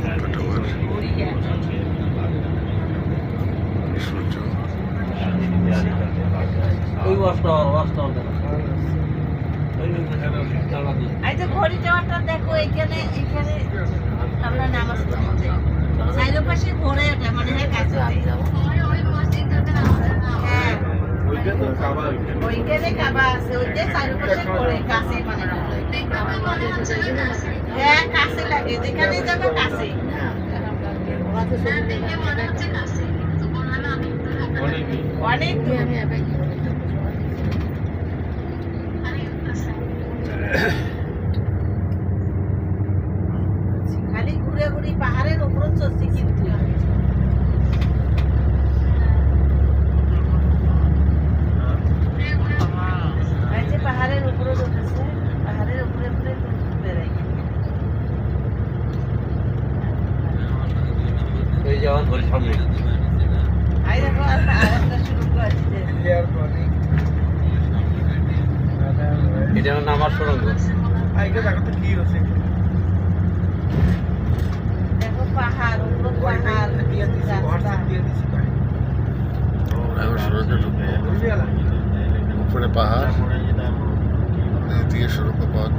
কাটাবার সূর্য এই যে ঘড়ি টাওয়ারটা দেখো, এখানে এখানে আমরা নামাজ পড়তে চারপাশে ঘোরে ওটা মানে কাছে। হ্যাঁ ওইখানে কাবা আছে, ওইটা চারপাশে ঘোরে কাছে মানে। হ্যাঁ কাছে লাগে, যেখানে যাবে কাছে। অনেক দূর। খালি ঘুরে ঘুরে পাহাড়ের উপর চলছি কিন্তু এই যে পাহাড়ের উপরে উঠেছে, পাহাড়ের উপরে উপরে বেড়াই। এই যেমন ধরে সামনে আই দেখো আরেকটা শুরু করেছে। এটা নামার সুরঙ্গ। দেখো পাহাড়, উপরে পাহাড়, রাস্তা। এবার সুরঙ্গে ঢুকবো। উপরে পাহাড়, নিচ দিয়ে সুরঙ্গ পথ।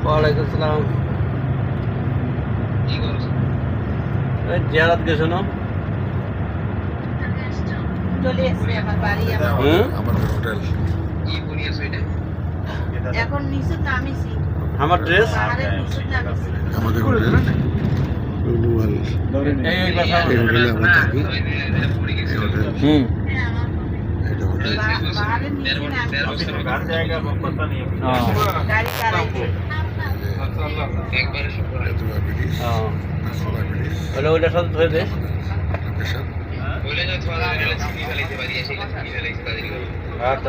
ওয়ালাইকুম আসসালাম। জিয়ারত গেছো না? চলে এসছে আমার বাড়ি, আমাদের হোটেল। এখন নিচে নামিছি, আমার ড্রেস পাহাড়ের নিচে নামিছি। আমাদের হোটেল লুলুয়াল। এই হোটেলে আমরা থাকি। এই হোটেল, এটা হোটেল। পাহাড়ের নিচে নামিছি গাড়ি চালাইতে। বেতুয়া ব্রিজ, নাসলা ব্রিজ, ওটা ওইটার সাথে ধরে দে। লোকেশন। আচ্ছা